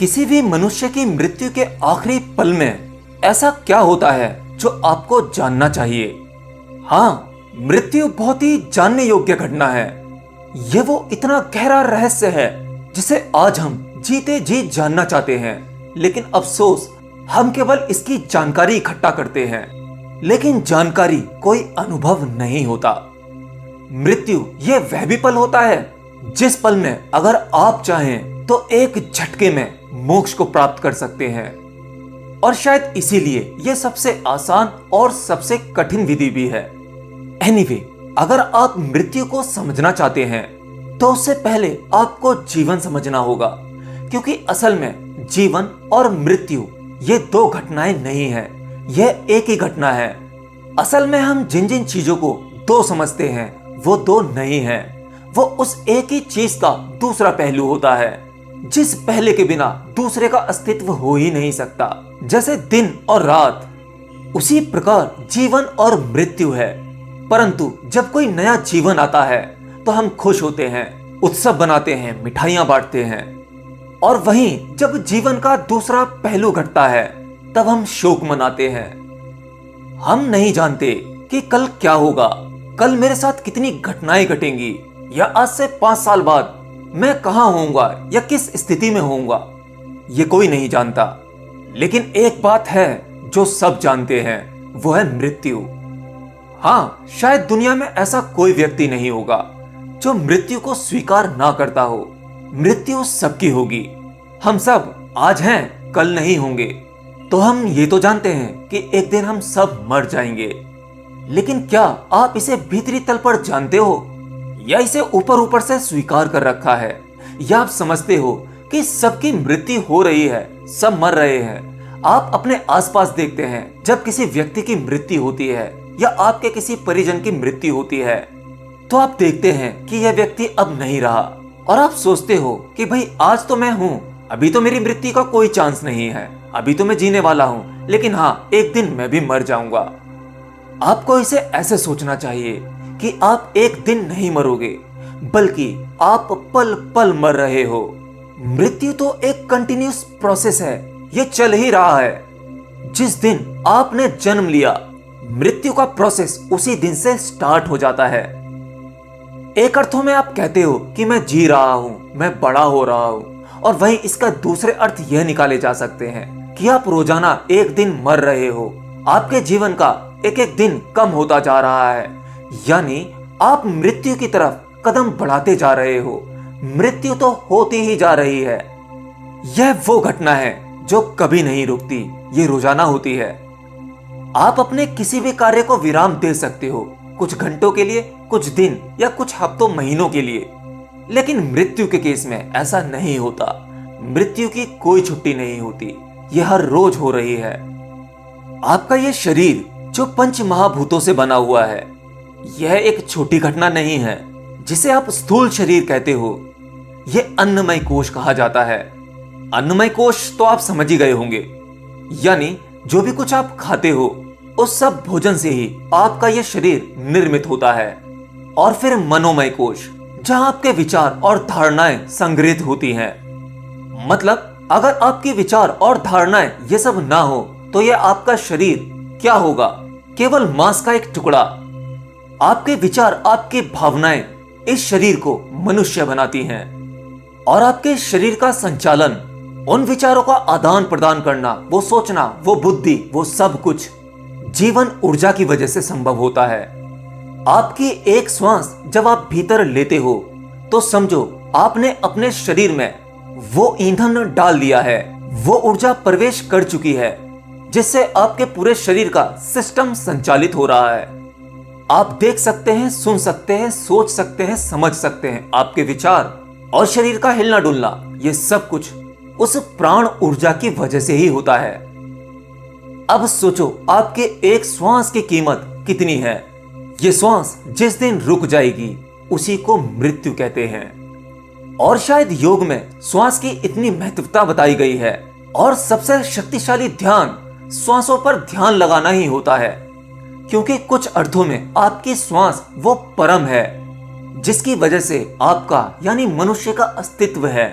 किसी भी मनुष्य की मृत्यु के आखिरी पल में ऐसा क्या होता है जो आपको जानना चाहिए? हाँ, मृत्यु बहुत ही जानने योग्य घटना है। ये वो इतना गहरा रहस्य है जिसे आज हम जीते जी जानना चाहते हैं, लेकिन अफसोस हम केवल इसकी जानकारी इकट्ठा करते हैं, लेकिन जानकारी कोई अनुभव नहीं होता। मृत्यु ये वह भी पल होता है जिस पल में अगर आप चाहें तो एक झटके में मोक्ष को प्राप्त कर सकते हैं। और शायद इसीलिए यह सबसे आसान और सबसे कठिन विधि भी है। एनीवे, अगर आप मृत्यु को समझना चाहते हैं तो उससे पहले आपको जीवन समझना होगा, क्योंकि असल में जीवन और मृत्यु ये दो घटनाएं नहीं है, यह एक ही घटना है। असल में हम जिन जिन चीजों को दो समझते हैं वो दो नहीं है, वो उस एक ही चीज का दूसरा पहलू होता है, जिस पहले के बिना दूसरे का अस्तित्व हो ही नहीं सकता। जैसे दिन और रात, उसी प्रकार जीवन और मृत्यु है। परंतु जब कोई नया जीवन आता है तो हम खुश होते हैं, उत्सव बनाते हैं, मिठाइयां बांटते हैं। और वहीं जब जीवन का दूसरा पहलू घटता है तब हम शोक मनाते हैं। हम नहीं जानते कि कल क्या होगा, कल मेरे साथ कितनी घटनाएं घटेंगी, या आज से 5 साल बाद मैं कहां होऊंगा या किस स्थिति में होऊंगा, ये कोई नहीं जानता। लेकिन एक बात है जो सब जानते हैं, वो है मृत्यु। हाँ, शायद दुनिया में ऐसा कोई व्यक्ति नहीं होगा जो मृत्यु को स्वीकार ना करता हो। मृत्यु सबकी होगी। हम सब आज हैं, कल नहीं होंगे। तो हम ये तो जानते हैं कि एक दिन हम सब मर जाएंगे, लेकिन क्या आप इसे भीतरी तल पर जानते हो, या इसे ऊपर ऊपर से स्वीकार कर रखा है? या आप समझते हो कि सबकी मृत्यु हो रही है, सब मर रहे हैं? आप अपने आसपास देखते हैं, जब किसी व्यक्ति की मृत्यु होती है या आपके किसी परिजन की मृत्यु होती है तो आप देखते हैं कि यह व्यक्ति अब नहीं रहा, और आप सोचते हो कि भाई आज तो मैं हूं, अभी तो मेरी मृत्यु का कोई चांस नहीं है, अभी तो मैं जीने वाला हूं, लेकिन हाँ, एक दिन मैं भी मर जाऊंगा। आपको इसे ऐसे सोचना चाहिए कि आप एक दिन नहीं मरोगे, बल्कि आप पल पल मर रहे हो। मृत्यु तो एक कंटिन्यूस प्रोसेस है, ये चल ही रहा है। जिस दिन आपने जन्म लिया, मृत्यु का प्रोसेस उसी दिन से स्टार्ट हो जाता है। एक अर्थों में आप कहते हो कि मैं जी रहा हूं, मैं बड़ा हो रहा हूं, और वहीं इसका दूसरे अर्थ यह निकाले जा सकते हैं कि आप रोजाना एक दिन मर रहे हो। आपके जीवन का एक एक दिन कम होता जा रहा है, यानी आप मृत्यु की तरफ कदम बढ़ाते जा रहे हो। मृत्यु तो होती ही जा रही है। यह वो घटना है जो कभी नहीं रुकती, ये रोजाना होती है। आप अपने किसी भी कार्य को विराम दे सकते हो, कुछ घंटों के लिए, कुछ दिन या कुछ हफ्तों महीनों के लिए, लेकिन मृत्यु के केस में ऐसा नहीं होता। मृत्यु की कोई छुट्टी नहीं होती, यह हर रोज हो रही है। आपका यह शरीर जो पंच महाभूतों से बना हुआ है, यह एक छोटी घटना नहीं है जिसे आप स्थूल शरीर कहते हो। यह अन्नमय कोश कहा जाता है। अन्नमय कोश तो आप समझ ही गए होंगे, यानी जो भी कुछ आप खाते हो उस सब भोजन से ही आपका यह शरीर निर्मित होता है। और फिर मनोमय कोश, जहां आपके विचार और धारणाएं संग्रहित होती हैं। मतलब अगर आपके विचार और धारणाएं ये सब ना हो तो यह आपका शरीर क्या होगा? केवल मांस का एक टुकड़ा। आपके विचार, आपकी भावनाएं इस शरीर को मनुष्य बनाती हैं, और आपके शरीर का संचालन, उन विचारों का आदान प्रदान करना, वो सोचना, वो बुद्धि, वो सब कुछ जीवन ऊर्जा की वजह से संभव होता है। आपकी एक श्वास जब आप भीतर लेते हो तो समझो आपने अपने शरीर में वो ईंधन डाल दिया है, वो ऊर्जा प्रवेश कर चुकी है, जिससे आपके पूरे शरीर का सिस्टम संचालित हो रहा है। आप देख सकते हैं, सुन सकते हैं, सोच सकते हैं, समझ सकते हैं। आपके विचार और शरीर का हिलना डुलना, ये सब कुछ उस प्राण ऊर्जा की वजह से ही होता है। अब सोचो आपके एक श्वास की कीमत कितनी है। ये श्वास जिस दिन रुक जाएगी उसी को मृत्यु कहते हैं। और शायद योग में श्वास की इतनी महत्वता बताई गई है, और सबसे शक्तिशाली ध्यान श्वासों पर ध्यान लगाना ही होता है, क्योंकि कुछ अर्थों में आपकी श्वास वो परम है जिसकी वजह से आपका यानी मनुष्य का अस्तित्व है।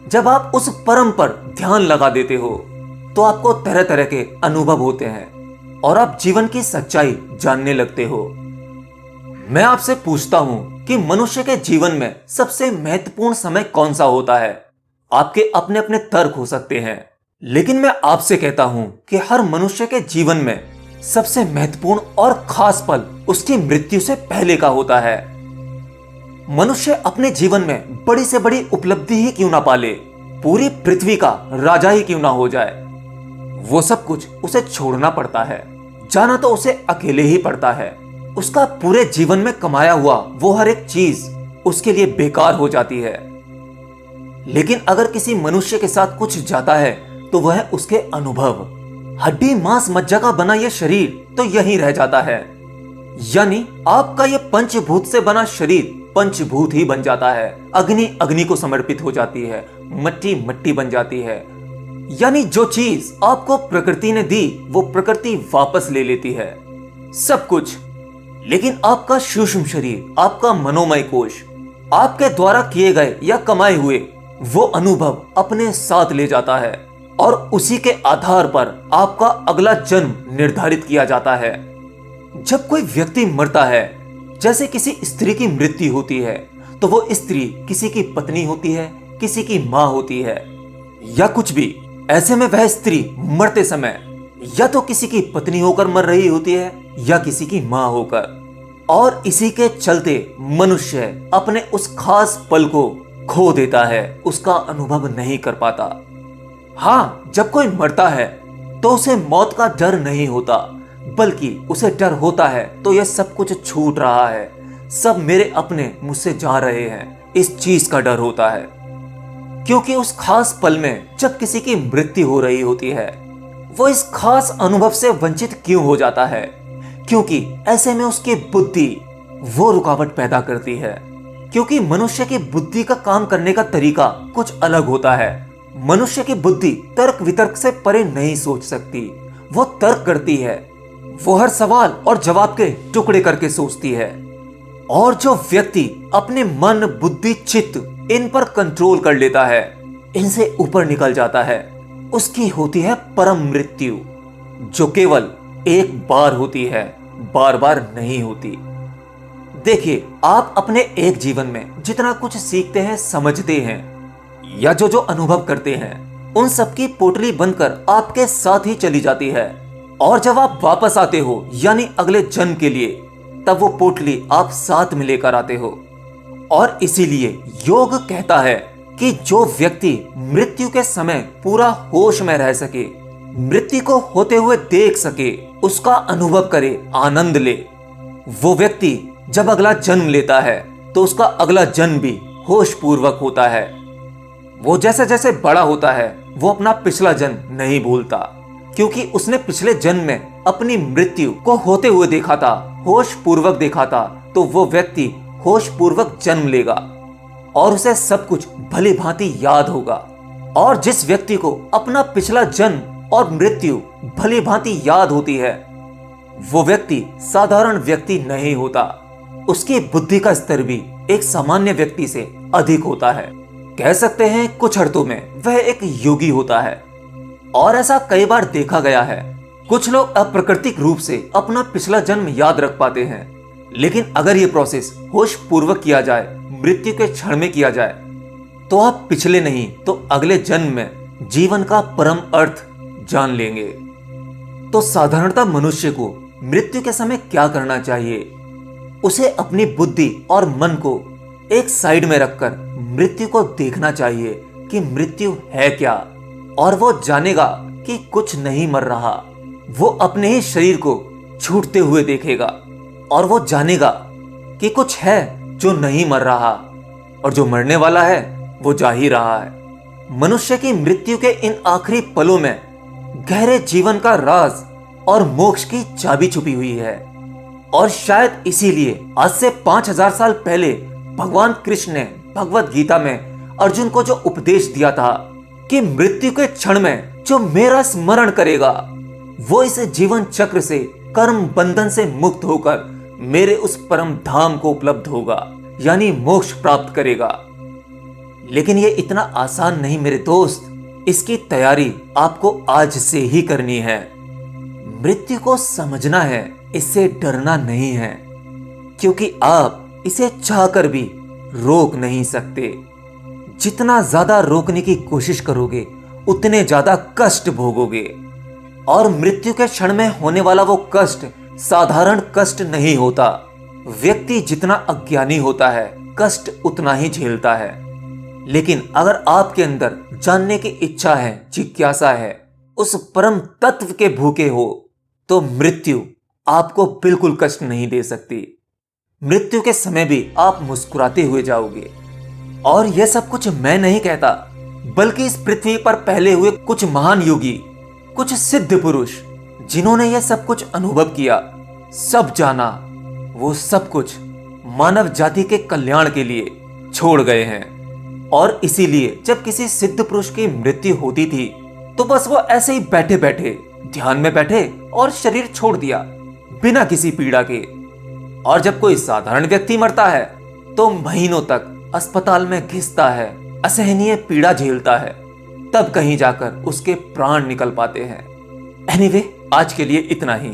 जब आप उस परम पर ध्यान लगा देते हो तो आपको तरह तरह के अनुभव होते हैं और आप जीवन की सच्चाई जानने लगते हो। मैं आपसे पूछता हूं कि मनुष्य के जीवन में सबसे महत्वपूर्ण समय कौन सा होता है। आपके अपने अपने तर्क हो सकते हैं, लेकिन मैं आपसे कहता हूं कि हर मनुष्य के जीवन में सबसे महत्वपूर्ण और खास पल उसकी मृत्यु से पहले का होता है। मनुष्य अपने जीवन में बड़ी से बड़ी उपलब्धि ही क्यों ना पाले, पूरी पृथ्वी का राजा ही क्यों ना हो जाए, वो सब कुछ उसे छोड़ना पड़ता है। जाना तो उसे अकेले ही पड़ता है। उसका पूरे जीवन में कमाया हुआ वो हर एक चीज उसके लिए बेकार हो जाती है। लेकिन अगर किसी मनुष्य के साथ कुछ जाता है तो वह उसके अनुभव, हड्डी मांस मज्जा का बना यह शरीर तो यहीं रह जाता है। यानी आपका यह पंचभूत से बना शरीर पंचभूत ही बन जाता है। अग्नि अग्नि को समर्पित हो जाती है, मट्टी मट्टी बन जाती है। यानी जो चीज आपको प्रकृति ने दी वो प्रकृति वापस ले लेती है, सब कुछ। लेकिन आपका सूक्ष्म शरीर, आपका मनोमय कोश, आपके द्वारा किए गए या कमाए हुए वो अनुभव अपने साथ ले जाता है और उसी के आधार पर आपका अगला जन्म निर्धारित किया जाता है। जब कोई व्यक्ति मरता है, जैसे किसी स्त्री की मृत्यु होती है, तो वो स्त्री किसी की पत्नी होती है, किसी की मां होती है या कुछ भी। ऐसे में वह स्त्री मरते समय या तो किसी की पत्नी होकर मर रही होती है या किसी की मां होकर। और इसी के चलते मनुष्य अपने उस खास पल को खो देता है, उसका अनुभव नहीं कर पाता। हाँ, जब कोई मरता है तो उसे मौत का डर नहीं होता, बल्कि उसे डर होता है तो यह सब कुछ छूट रहा है, सब मेरे अपने मुझसे जा रहे हैं, इस चीज का डर होता है। क्योंकि उस खास पल में जब किसी की मृत्यु हो रही होती है, वो इस खास अनुभव से वंचित क्यों हो जाता है? क्योंकि ऐसे में उसकी बुद्धि वो रुकावट पैदा करती है। क्योंकि मनुष्य की बुद्धि का काम करने का तरीका कुछ अलग होता है। मनुष्य की बुद्धि तर्क वितर्क से परे नहीं सोच सकती, वो तर्क करती है। वो हर सवाल और जवाब के टुकड़े करके सोचती है। और जो व्यक्ति अपने मन, बुद्धि, चित्त इन पर कंट्रोल कर लेता है, इनसे ऊपर निकल जाता है, उसकी होती है परम मृत्यु, जो केवल एक बार होती है, बार बार नहीं होती। देखिए, आप अपने एक जीवन में जितना कुछ सीखते हैं, समझते हैं या जो जो अनुभव करते हैं, उन सब की पोटली बनकर आपके साथ ही चली जाती है। और जब आप वापस आते हो, यानी अगले जन्म के लिए, तब वो पोटली आप साथ में लेकर आते हो। और इसीलिए योग कहता है कि जो व्यक्ति मृत्यु के समय पूरा होश में रह सके, मृत्यु को होते हुए देख सके, उसका अनुभव करे, आनंद ले, वो व्यक्ति जब अगला जन्म लेता है तो उसका अगला जन्म भी होश पूर्वक होता है। वो जैसे जैसे बड़ा होता है वो अपना पिछला जन्म नहीं भूलता, क्योंकि उसने पिछले जन्म में अपनी मृत्यु को होते हुए देखा था, होश पूर्वक देखा था। तो वो व्यक्ति होश पूर्वक जन्म लेगा और उसे सब कुछ भली भांति याद होगा। और जिस व्यक्ति को अपना पिछला जन्म और मृत्यु भली भांति याद होती है, वो व्यक्ति साधारण व्यक्ति नहीं होता, उसकी बुद्धि का स्तर भी एक सामान्य व्यक्ति से अधिक होता है। कह सकते हैं कुछ अर्थों में वह एक योगी होता है। और ऐसा कई बार देखा गया है, कुछ लोग अप्राकृतिक रूप से अपना पिछला जन्म याद रख पाते हैं, लेकिन अगर ये प्रोसेस होश पूर्वक किया जाए, मृत्यु के क्षण में किया जाए, तो आप पिछले नहीं तो अगले जन्म में जीवन का परम अर्थ जान लेंगे। तो साधारणतः मनुष्य को मृत्यु के समय क्या करना चाहिए? उसे अपनी बुद्धि और मन को एक साइड में रखकर मृत्यु को देखना चाहिए कि मृत्यु है क्या, और वो जानेगा कि कुछ नहीं मर रहा। वो अपने ही शरीर को छूटते हुए देखेगा और वो जानेगा कि कुछ है जो नहीं मर रहा, और जो मरने वाला है वो जा ही रहा है। मनुष्य की मृत्यु के इन आखिरी पलों में गहरे जीवन का राज और मोक्ष की चाबी छुपी हुई है। और शायद इसीलिए आज से 5000 साल पहले भगवान कृष्ण ने भगवत गीता में अर्जुन को जो उपदेश दिया था कि मृत्यु के क्षण में जो मेरा स्मरण करेगा, वो इस जीवन चक्र से, कर्म बंधन से मुक्त होकर मेरे उस परम धाम को उपलब्ध होगा, यानी मोक्ष प्राप्त करेगा। लेकिन ये इतना आसान नहीं मेरे दोस्त। इसकी तैयारी आपको आज से ही करनी है। मृत्यु को समझना है, इससे डरना नहीं है, क्योंकि आप इसे चाहकर भी रोक नहीं सकते। जितना ज्यादा रोकने की कोशिश करोगे उतने ज्यादा कष्ट भोगोगे। और मृत्यु के क्षण में होने वाला वो कष्ट साधारण कष्ट नहीं होता। व्यक्ति जितना अज्ञानी होता है कष्ट उतना ही झेलता है। लेकिन अगर आपके अंदर जानने की इच्छा है, जिज्ञासा है, उस परम तत्व के भूखे हो, तो मृत्यु आपको बिल्कुल कष्ट नहीं दे सकती। मृत्यु के समय भी आप मुस्कुराते हुए जाओगे। और यह सब कुछ मैं नहीं कहता, बल्कि इस पृथ्वी पर पहले हुए कुछ महान योगी, कुछ सिद्ध पुरुष, जिन्होंने यह सब कुछ अनुभव किया, सब जाना, वो सब कुछ मानव जाति के कल्याण के लिए छोड़ गए हैं। और इसीलिए जब किसी सिद्ध पुरुष की मृत्यु होती थी तो बस वो ऐसे ही बैठे बैठे ध्यान में बैठे और शरीर छोड़ दिया बिना किसी पीड़ा के। और जब कोई साधारण व्यक्ति मरता है तो महीनों तक अस्पताल में घिसता है, असहनीय पीड़ा झेलता है, तब कहीं जाकर उसके प्राण निकल पाते हैं। एनीवे, आज के लिए इतना ही।